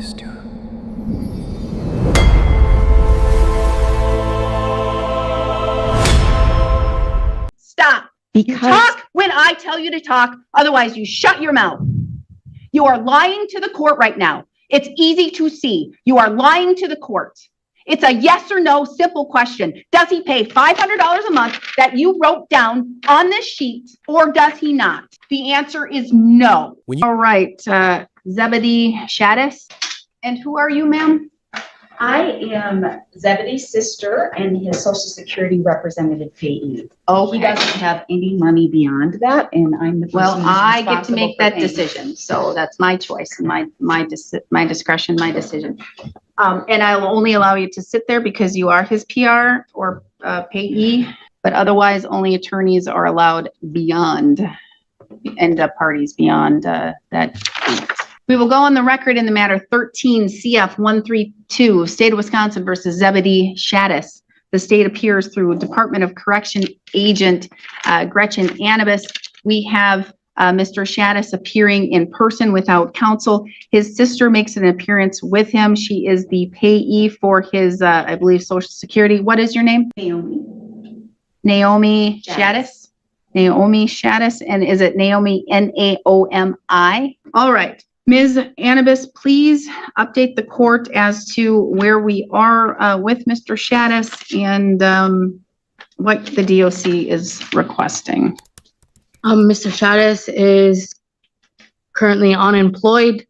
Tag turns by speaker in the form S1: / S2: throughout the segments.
S1: Stop. You talk when I tell you to talk. Otherwise, you shut your mouth. You are lying to the court right now. It's easy to see. You are lying to the court. It's a yes or no simple question. Does he pay $500 a month that you wrote down on this sheet, or does he not? The answer is no. All right, Zebedee Shaddis. And who are you, ma'am?
S2: I am Zebedee's sister and his Social Security representative payee.
S1: Okay.
S2: He doesn't have any money beyond that, and I'm the person
S1: Well,
S2: who's
S1: I get to
S2: responsible
S1: make
S2: for
S1: that
S2: paying.
S1: decision, so that's my choice, and my discretion, my decision. And I'll only allow you to sit there because you are his PR or payee, but otherwise only attorneys are allowed beyond, end up parties beyond that. We will go on the record in the matter 13 CF 132, State of Wisconsin versus Zebedee Shaddis. The state appears through Department of Correction agent Gretchen Anibis. We have Mr. Shaddis appearing in person without counsel. His sister makes an appearance with him. She is the payee for his, I believe, Social Security. What is your name?
S2: Naomi.
S1: Naomi Shaddis. Naomi Shaddis. And is it Naomi Naomi? All right. Ms. Anibis, please update the court as to where we are with Mr. Shaddis and what the DOC is requesting.
S3: Mr. Shaddis is currently unemployed.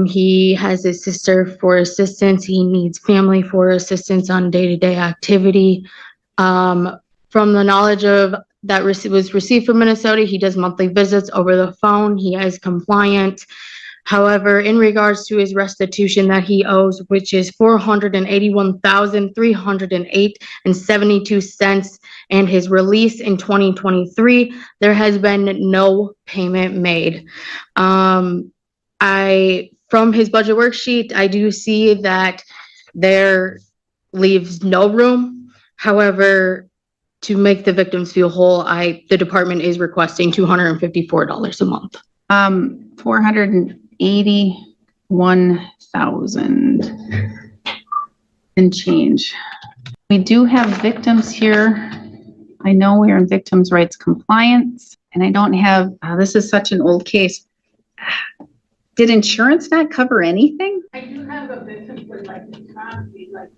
S3: He has his sister for assistance. He needs family for assistance on day-to-day activity. From the knowledge of that was received from Minnesota, he does monthly visits over the phone. He is compliant. However, in regards to his restitution that he owes, which is $481,308.72, and his release in 2023, there has been no payment made. From his budget worksheet, I do see that there leaves no room. However, to make the victims feel whole, the department is requesting $254 a month.
S1: 481,000 and change. We do have victims here. I know we're in victims' rights compliance, and I don't have, this is such an old case. Did insurance not cover anything?
S4: I do have a victim for like the copy, like.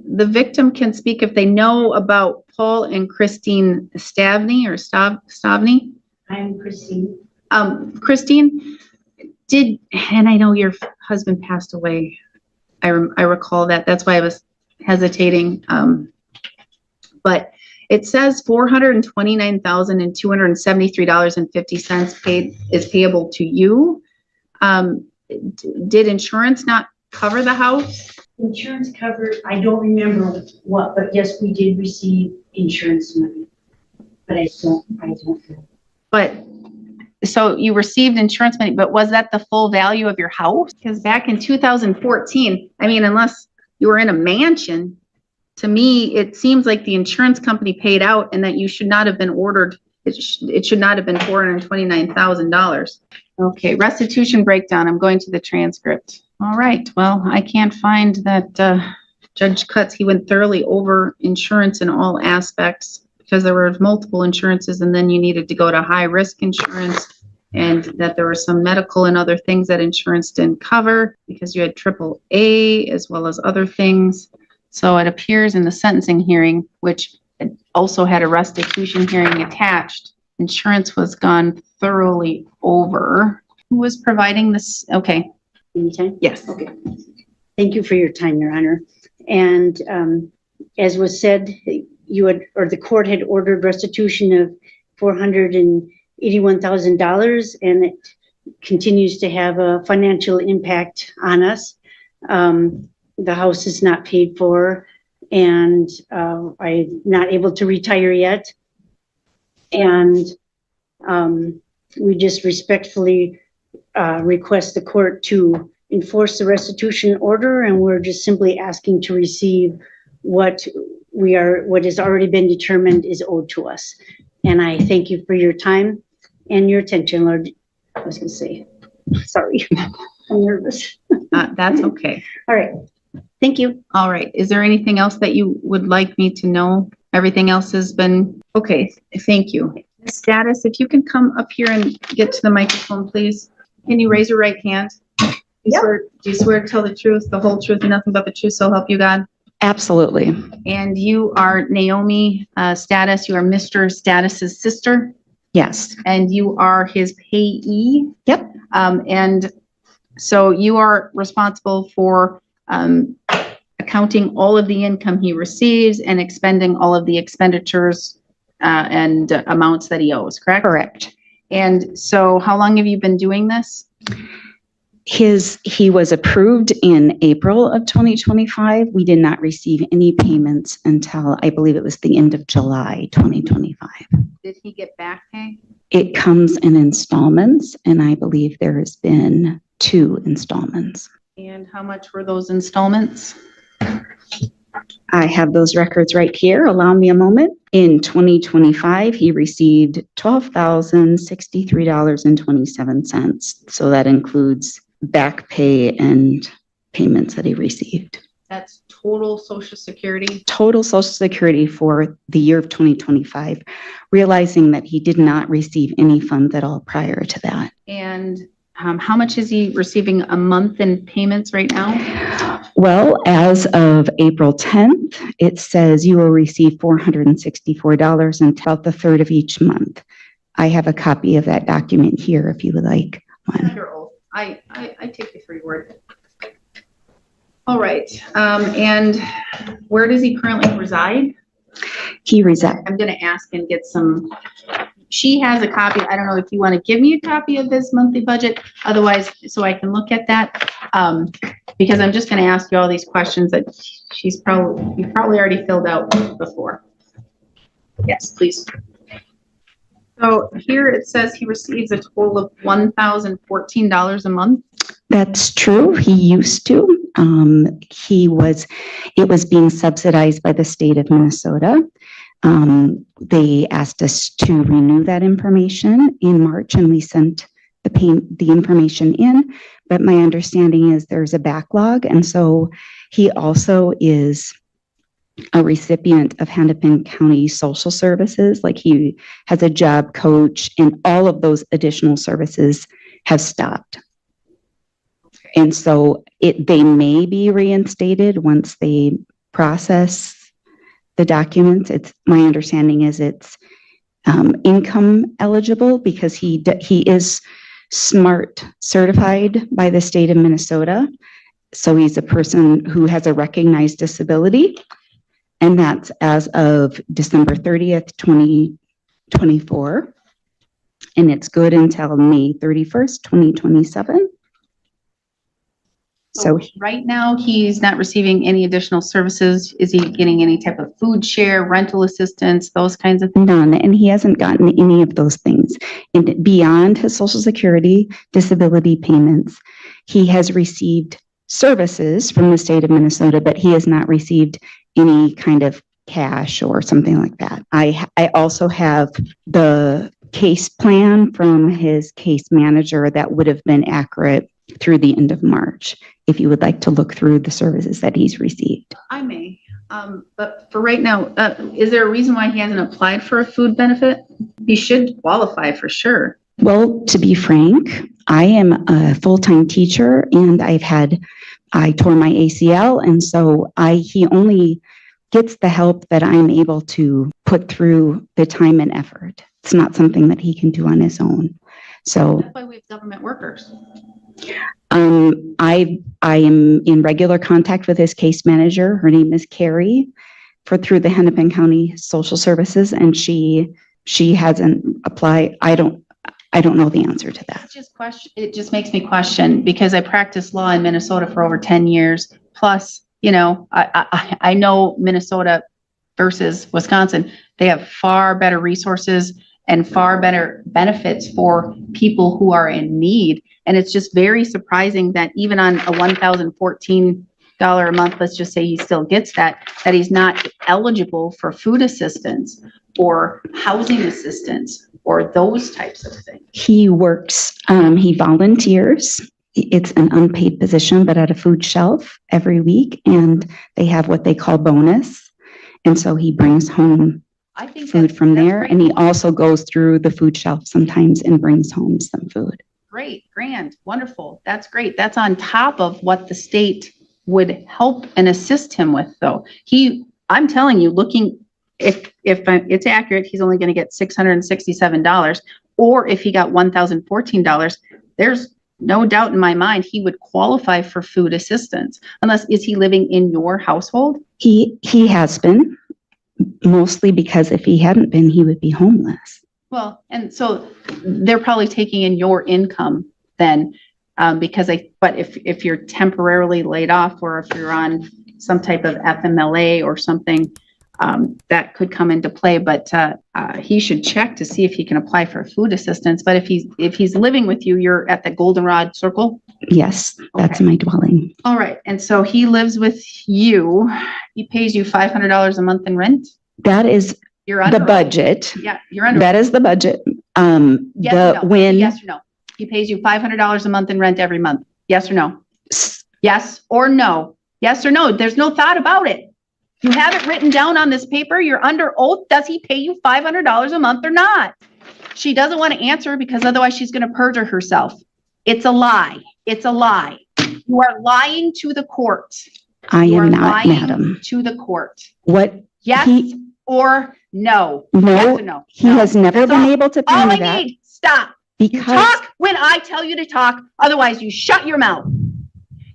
S1: The victim can speak if they know about Paul and Christine Stavney or Stavney.
S2: I'm Christine.
S1: Christine, and I know your husband passed away. I recall that. That's why I was hesitating. But it says $429,273.50 is payable to you. Did insurance not cover the house?
S5: Insurance covered, I don't remember what, but yes, we did receive insurance money. But I don't know.
S1: But, so you received insurance money, but was that the full value of your house? Because back in 2014, I mean, unless you were in a mansion, to me, it seems like the insurance company paid out and that you should not have been ordered. It should not have been $429,000. Okay, restitution breakdown. I'm going to the transcript. All right, well, I can't find that Judge Cutts, he went thoroughly over insurance in all aspects because there were multiple insurances and then you needed to go to high risk insurance and that there were some medical and other things that insurance didn't cover because you had AAA as well as other things. So it appears in the sentencing hearing, which also had a restitution hearing attached, insurance was gone thoroughly over. Who was providing this? Okay.
S5: Anytime?
S1: Yes.
S5: Okay. Thank you for your time, Your Honor. And as was said, the court had ordered restitution of $481,000, and it continues to have a financial impact on us. The house is not paid for, and I'm not able to retire yet. And we just respectfully request the court to enforce the restitution order, and we're just simply asking to receive what has already been determined is owed to us. And I thank you for your time and your attention, Lord. I was gonna say, sorry, I'm nervous.
S1: That's okay.
S5: All right. Thank you.
S1: All right. Is there anything else that you would like me to know? Everything else has been, okay, thank you. Status, if you can come up here and get to the microphone, please. Can you raise your right hand? Do you swear to tell the truth, the whole truth, and nothing but the truth, so help you God?
S2: Absolutely.
S1: And you are Naomi Status, you are Mr. Status's sister,
S2: Yes.
S1: and you are his payee?
S2: Yep.
S1: And so you are responsible for accounting all of the income he receives and expending all of the expenditures and amounts that he owes, correct?
S2: Correct.
S1: And so how long have you been doing this?
S2: He was approved in April of 2025. We did not receive any payments until I believe it was the end of July 2025.
S1: Did he get back pay?
S2: It comes in installments, and I believe there has been 2 installments.
S1: And how much were those installments?
S2: I have those records right here. Allow me a moment. In 2025, he received $12,063.27. So that includes back pay and payments that he received.
S1: That's total Social Security?
S2: Total Social Security for the year of 2025, realizing that he did not receive any funds at all prior to that.
S1: And how much is he receiving a month in payments right now?
S2: Well, as of April 10th, it says you will receive $464 until the 3rd of each month. I have a copy of that document here if you would like one.
S1: Your oath. I take you for your word. All right. And where does he currently reside?
S2: He resides.
S1: I'm going to ask and get some. She has a copy. I don't know if you want to give me a copy of this monthly budget, otherwise, so I can look at that. Because I'm just going to ask you all these questions that you've probably already filled out before. Yes, please. So here it says he receives a total of $1,014 a month.
S2: That's true. He used to. It was being subsidized by the state of Minnesota. They asked us to renew that information in March, and we sent the information in. But my understanding is there's a backlog, and so he also is a recipient of Hennepin County Social Services. Like he has a job coach, and all of those additional services have stopped. And so they may be reinstated once they process the documents. My understanding is it's income eligible because he is SMART certified by the state of Minnesota. So he's a person who has a recognized disability, and that's as of December 30th, 2024. And it's good until May 31st, 2027. So
S1: right now, he's not receiving any additional services. Is he getting any type of food share, rental assistance, those kinds of things?
S2: none, and he hasn't gotten any of those things. And beyond his Social Security disability payments, he has received services from the state of Minnesota, but he has not received any kind of cash or something like that. I also have the case plan from his case manager that would have been accurate through the end of March, if you would like to look through the services that he's received.
S1: I may, but for right now, is there a reason why he hasn't applied for a food benefit? He should qualify for sure.
S2: Well, to be frank, I am a full-time teacher, and I tore my ACL, and so he only gets the help that I'm able to put through the time and effort. It's not something that he can do on his own. So
S1: That's why we have government workers.
S2: I am in regular contact with his case manager. Her name is Carrie through the Hennepin County Social Services, and she hasn't applied. I don't know the answer to that.
S1: It just makes me question, because I practiced law in Minnesota for over 10 years. Plus, I know Minnesota versus Wisconsin, they have far better resources and far better benefits for people who are in need. And it's just very surprising that even on a $1,014 a month, let's just say he still gets that he's not eligible for food assistance or housing assistance or those types of things.
S2: He works, he volunteers it's an unpaid position, but at a food shelf every week, and they have what they call bonus. And so he brings home
S1: I think
S2: food
S1: that's-
S2: from
S1: that's
S2: there,
S1: great.
S2: and he also goes through the food shelf sometimes and brings home some food.
S1: Great, grand, wonderful. That's great. That's on top of what the state would help and assist him with, though. I'm telling you, looking, if it's accurate, he's only going to get $667, or if he got $1,014, there's no doubt in my mind he would qualify for food assistance. Unless, is he living in your household?
S2: He has been, mostly because if he hadn't been, he would be homeless.
S1: Well, and so they're probably taking in your income then, but if you're temporarily laid off, or if you're on some type of FMLA or something, that could come into play, but he should check to see if he can apply for food assistance. But if he's living with you, you're at the Goldenrod Circle?
S2: Yes, that's
S1: Okay.
S2: my dwelling.
S1: All right, and so he lives with you, he pays you $500 a month in rent?
S2: That is
S1: You're under.
S2: the budget.
S1: Yeah, you're under.
S2: That is the budget.
S1: Yes or no?
S2: When,
S1: Yes or no? He pays you $500 a month in rent every month. Yes or no? Yes or no? Yes or no? There's no thought about it. You have it written down on this paper. You're under oath. Does he pay you $500 a month or not? She doesn't want to answer because otherwise she's going to perjure herself. It's a lie. It's a lie. You are lying to the court.
S2: I
S1: You are
S2: am not,
S1: lying
S2: madam.
S1: to the court.
S2: What,
S1: Yes
S2: He-
S1: or no? Yes
S2: no,
S1: or no?
S2: he
S1: No.
S2: has never
S1: That's
S2: been
S1: all.
S2: able to
S1: All
S2: pay
S1: I
S2: me that
S1: need, stop. You
S2: because
S1: talk when I tell you to talk, otherwise you shut your mouth.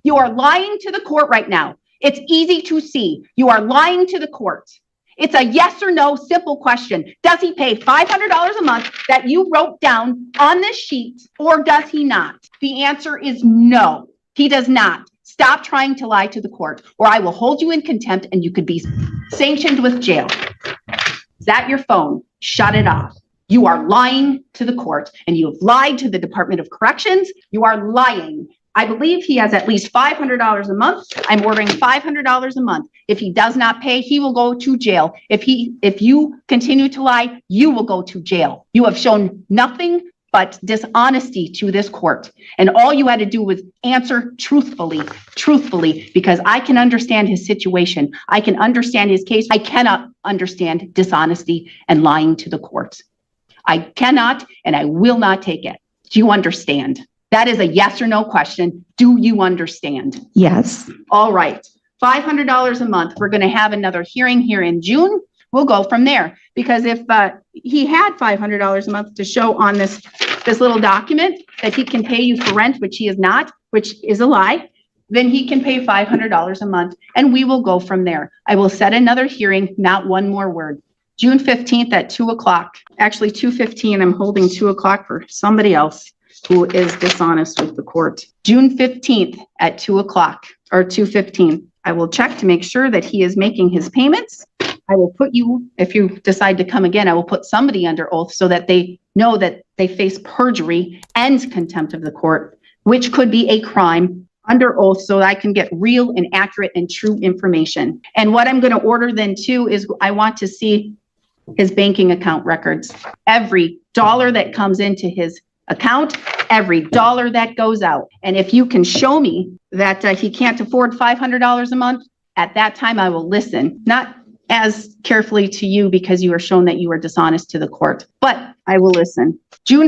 S1: You are lying to the court right now. It's easy to see. You are lying to the court. It's a yes or no simple question. Does he pay $500 a month that you wrote down on this sheet, or does he not? The answer is no, he does not. Stop trying to lie to the court, or I will hold you in contempt and you could be sanctioned with jail. Is that your phone? Shut it off. You are lying to the court, and you have lied to the Department of Corrections. You are lying. I believe he has at least $500 a month. I'm ordering $500 a month. If he does not pay, he will go to jail. If you continue to lie, you will go to jail. You have shown nothing but dishonesty to this court. And all you had to do was answer truthfully, because I can understand his situation. I can understand his case. I cannot understand dishonesty and lying to the court. I cannot, and I will not take it. Do you understand? That is a yes or no question. Do you understand?
S2: yes,
S1: All right, $500 a month. We're going to have another hearing here in June. We'll go from there, because if he had $500 a month to show on this little document that he can pay you for rent, which he is not, which is a lie, then he can pay $500 a month, and we will go from there. I will set another hearing, not one more word. June 15th at 2:00. Actually, 2:15. I'm holding 2:00 for somebody else who is dishonest with the court. June 15th at 2:00 or 2:15. I will check to make sure that he is making his payments. I will put you, if you decide to come again, I will put somebody under oath so that they know that they face perjury and contempt of the court, which could be a crime, under oath, so that I can get real and accurate and true information. And what I'm going to order then too is I want to see his banking account records. Every dollar that comes into his account, every dollar that goes out. And if you can show me that he can't afford $500 a month, at that time I will listen, not as carefully to you because you are shown that you are dishonest to the court, but I will listen. June